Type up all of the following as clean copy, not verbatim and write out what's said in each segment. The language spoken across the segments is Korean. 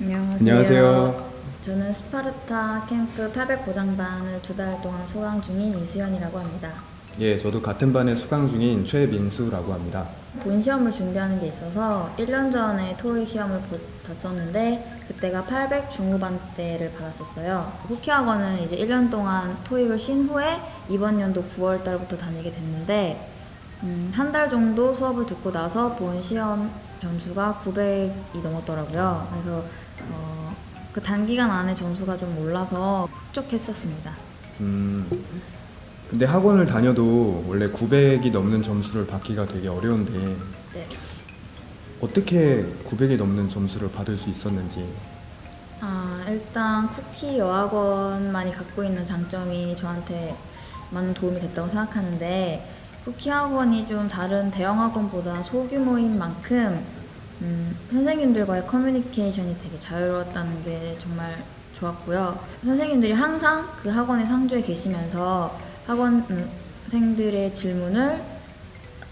안녕하세요. 안녕하세요. 저는 스파르타 캠프 800 보장반을 2달 동안 수강 중인 이수연이라고 합니다. 예, 저도 같은 반에 수강 중인 최민수라고 합니다. 본 시험을 준비하는 게 있어서 1년 전에 토익 시험을 봤었는데 그때가 800 중후반대를 받았었어요. 후키 학원은 이제 1년 동안 토익을 쉰 후에 이번 연도 9월 달부터 다니게 됐는데 한 달 정도 수업을 듣고 나서 본 시험 점수가 900이 넘었더라고요. 그래서 그 단기간 안에 점수가 좀 올라서 흡족했었습니다. 근데 학원을 다녀도 원래 900이 넘는 점수를 받기가 되게 어려운데 네. 어떻게 900이 넘는 점수를 받을 수 있었는지. 일단 쿠키 여학원만이 갖고 있는 장점이 저한테 많은 도움이 됐다고 생각하는데 쿠키 학원이 좀 다른 대형 학원보다 소규모인 만큼 선생님들과의 커뮤니케이션이 되게 자유로웠다는 게 정말 좋았고요. 선생님들이 항상 그 학원의 상주에 계시면서 학원생들의 질문을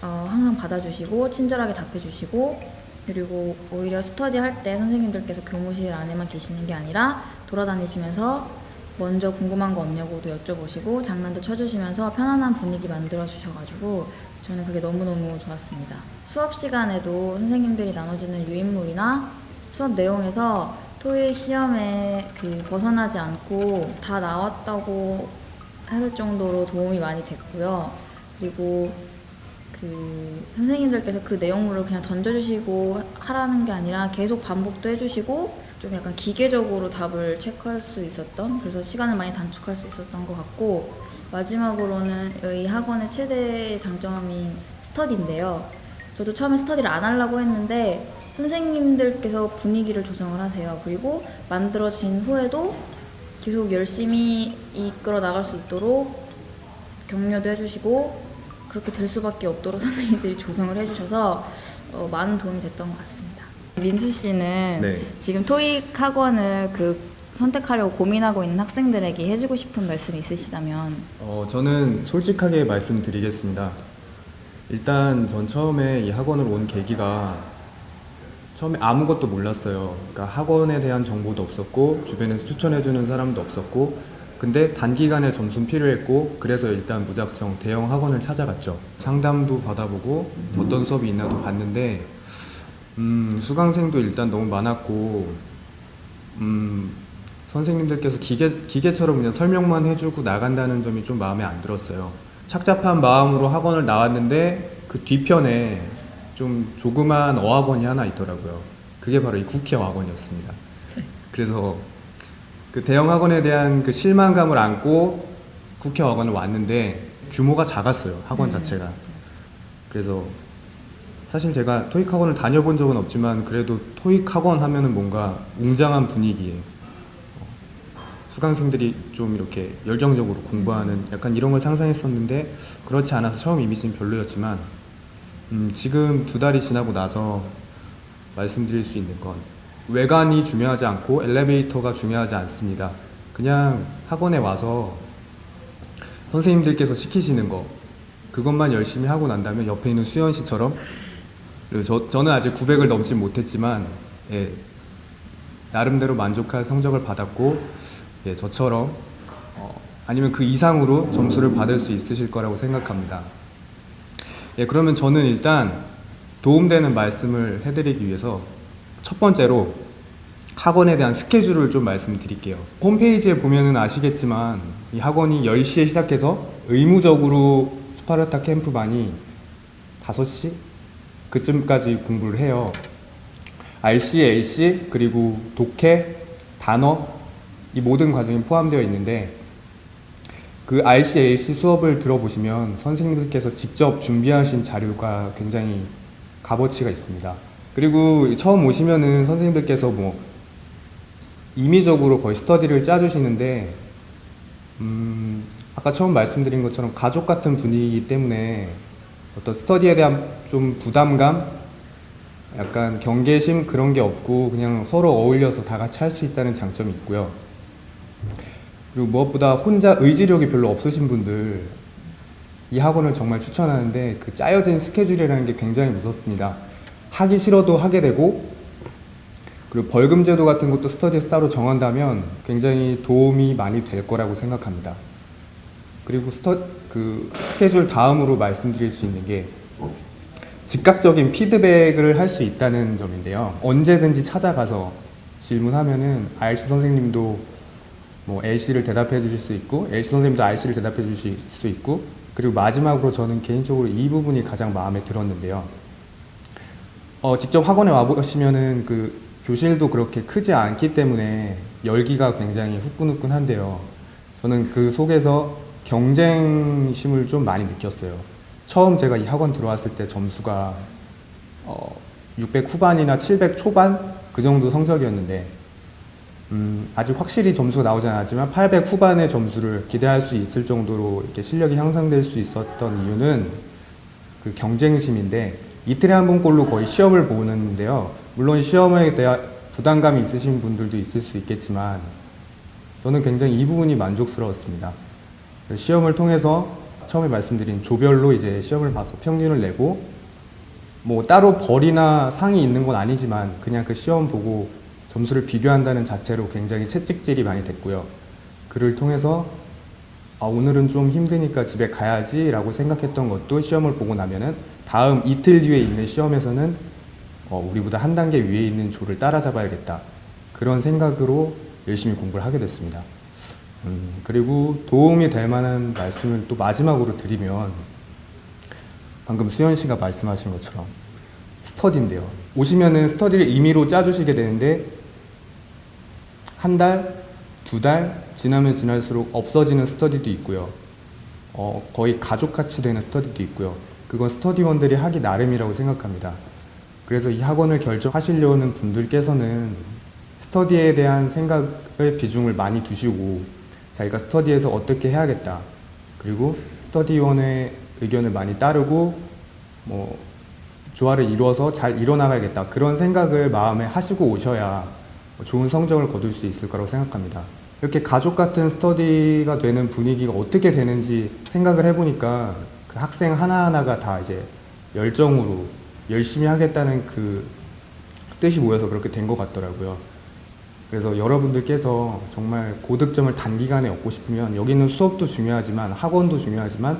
항상 받아주시고 친절하게 답해주시고, 그리고 오히려 스터디 할 때 선생님들께서 교무실 안에만 계시는 게 아니라 돌아다니시면서 먼저 궁금한 거 없냐고도 여쭤보시고 장난도 쳐주시면서 편안한 분위기 만들어 주셔가지고 저는 그게 너무너무 좋았습니다. 수업 시간에도 선생님들이 나눠주는 유인물이나 수업 내용에서 토익 시험에 벗어나지 않고 다 나왔다고 할 정도로 도움이 많이 됐고요. 그리고 선생님들께서 그 내용물을 그냥 던져주시고 하라는 게 아니라 계속 반복도 해주시고 좀 약간 기계적으로 답을 체크할 수 있었던, 그래서 시간을 많이 단축할 수 있었던 것 같고, 마지막으로는 이 학원의 최대 장점인 스터디인데요. 저도 처음에 스터디를 안 하려고 했는데 선생님들께서 분위기를 조성을 하세요. 그리고 만들어진 후에도 계속 열심히 이끌어 나갈 수 있도록 격려도 해주시고 그렇게 될 수밖에 없도록 선생님들이 조성을 해주셔서 많은 도움이 됐던 것 같습니다. 민수 씨는 네. 지금 토익 학원을 선택하려고 고민하고 있는 학생들에게 해주고 싶은 말씀이 있으시다면? 저는 솔직하게 말씀드리겠습니다. 일단 전 처음에 이 학원을 온 계기가 처음에 아무것도 몰랐어요. 그러니까 학원에 대한 정보도 없었고 주변에서 추천해주는 사람도 없었고, 근데 단기간에 점수는 필요했고 그래서 일단 무작정 대형 학원을 찾아갔죠. 상담도 받아보고 어떤 수업이 있나도 봤는데 수강생도 일단 너무 많았고 선생님들께서 기계처럼 그냥 설명만 해주고 나간다는 점이 좀 마음에 안 들었어요. 착잡한 마음으로 학원을 나왔는데 그 뒤편에 좀 조그만 어학원이 하나 있더라고요. 그게 바로 이 쿠키 어학원이었습니다. 그래서 그 대형 학원에 대한 그 실망감을 안고 쿠키 어학원을 왔는데 규모가 작았어요, 학원 자체가. 그래서 사실 제가 토익 학원을 다녀본 적은 없지만 그래도 토익 학원 하면은 뭔가 웅장한 분위기에 수강생들이 좀 이렇게 열정적으로 공부하는 약간 이런 걸 상상했었는데 그렇지 않아서 처음 이미지는 별로였지만 지금 2달이 지나고 나서 말씀드릴 수 있는 건 외관이 중요하지 않고 엘리베이터가 중요하지 않습니다. 그냥 학원에 와서 선생님들께서 시키시는 거 그것만 열심히 하고 난다면 옆에 있는 수연 씨처럼, 그리고 저는 아직 900을 넘진 못했지만 나름대로 만족할 성적을 받았고 저처럼 아니면 그 이상으로 점수를 받을 수 있으실 거라고 생각합니다. 그러면 저는 일단 도움되는 말씀을 해드리기 위해서 첫 번째로 학원에 대한 스케줄을 좀 말씀드릴게요. 홈페이지에 보면은 아시겠지만 이 학원이 10시에 시작해서 의무적으로 스파르타 캠프반이 5시? 그쯤까지 공부를 해요. RC, LC, 그리고 독해, 단어, 이 모든 과정이 포함되어 있는데 그 RC, LC 수업을 들어보시면 선생님들께서 직접 준비하신 자료가 굉장히 값어치가 있습니다. 그리고 처음 오시면은 선생님들께서 임의적으로 거의 스터디를 짜주시는데 아까 처음 말씀드린 것처럼 가족 같은 분위기이기 때문에 어떤 스터디에 대한 좀 부담감, 약간 경계심 그런 게 없고 그냥 서로 어울려서 다 같이 할 수 있다는 장점이 있고요. 그리고 무엇보다 혼자 의지력이 별로 없으신 분들 이 학원을 정말 추천하는데 그 짜여진 스케줄이라는 게 굉장히 무섭습니다. 하기 싫어도 하게 되고 그리고 벌금 제도 같은 것도 스터디에서 따로 정한다면 굉장히 도움이 많이 될 거라고 생각합니다. 그리고 스케줄 다음으로 말씀드릴 수 있는 게 즉각적인 피드백을 할 수 있다는 점인데요. 언제든지 찾아가서 질문하면은 RC 선생님도 뭐 LC를 대답해 주실 수 있고 LC 선생님도 RC를 대답해 주실 수 있고, 그리고 마지막으로 저는 개인적으로 이 부분이 가장 마음에 들었는데요. 직접 학원에 와보시면은 그 교실도 그렇게 크지 않기 때문에 열기가 굉장히 후끈후끈한데요. 저는 그 속에서 경쟁심을 좀 많이 느꼈어요. 처음 제가 이 학원 들어왔을 때 점수가 600 후반이나 700 초반 그 정도 성적이었는데 아직 확실히 점수가 나오지 않았지만 800 후반의 점수를 기대할 수 있을 정도로 이렇게 실력이 향상될 수 있었던 이유는 그 경쟁심인데, 이틀에 한 번꼴로 거의 시험을 보는데요. 물론 시험에 대한 부담감이 있으신 분들도 있을 수 있겠지만 저는 굉장히 이 부분이 만족스러웠습니다. 시험을 통해서 처음에 말씀드린 조별로 이제 시험을 봐서 평균을 내고, 뭐 따로 벌이나 상이 있는 건 아니지만 그냥 그 시험 보고 점수를 비교한다는 자체로 굉장히 채찍질이 많이 됐고요. 그를 통해서 오늘은 좀 힘드니까 집에 가야지 라고 생각했던 것도 시험을 보고 나면은 다음 이틀 뒤에 있는 시험에서는 우리보다 한 단계 위에 있는 조를 따라잡아야겠다, 그런 생각으로 열심히 공부를 하게 됐습니다. 그리고 도움이 될 만한 말씀을 또 마지막으로 드리면, 방금 수현 씨가 말씀하신 것처럼 스터디인데요. 오시면은 스터디를 임의로 짜주시게 되는데 한 달, 두 달 지나면 지날수록 없어지는 스터디도 있고요. 거의 가족같이 되는 스터디도 있고요. 그건 스터디원들이 하기 나름이라고 생각합니다. 그래서 이 학원을 결정하시려는 분들께서는 스터디에 대한 생각의 비중을 많이 두시고, 자기가 스터디에서 어떻게 해야겠다, 그리고 스터디원의 의견을 많이 따르고 뭐 조화를 이루어서 잘 이뤄나가야겠다, 그런 생각을 마음에 하시고 오셔야 좋은 성적을 거둘 수 있을 거라고 생각합니다. 이렇게 가족 같은 스터디가 되는 분위기가 어떻게 되는지 생각을 해보니까 그 학생 하나하나가 다 이제 열정으로 열심히 하겠다는 그 뜻이 모여서 그렇게 된 것 같더라고요. 그래서 여러분들께서 정말 고득점을 단기간에 얻고 싶으면 여기 있는 수업도 중요하지만 학원도 중요하지만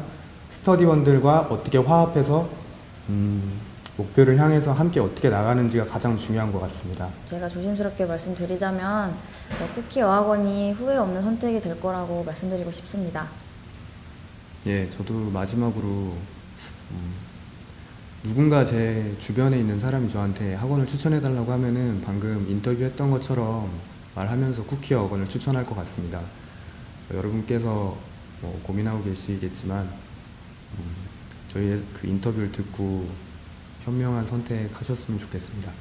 스터디원들과 어떻게 화합해서 목표를 향해서 함께 어떻게 나가는지가 가장 중요한 것 같습니다. 제가 조심스럽게 말씀드리자면 쿠키 여학원이 후회 없는 선택이 될 거라고 말씀드리고 싶습니다. 예, 저도 마지막으로 누군가 제 주변에 있는 사람이 저한테 학원을 추천해달라고 하면은 방금 인터뷰했던 것처럼 말하면서 쿠키 학원을 추천할 것 같습니다. 여러분께서 고민하고 계시겠지만 저희의 그 인터뷰를 듣고 현명한 선택하셨으면 좋겠습니다.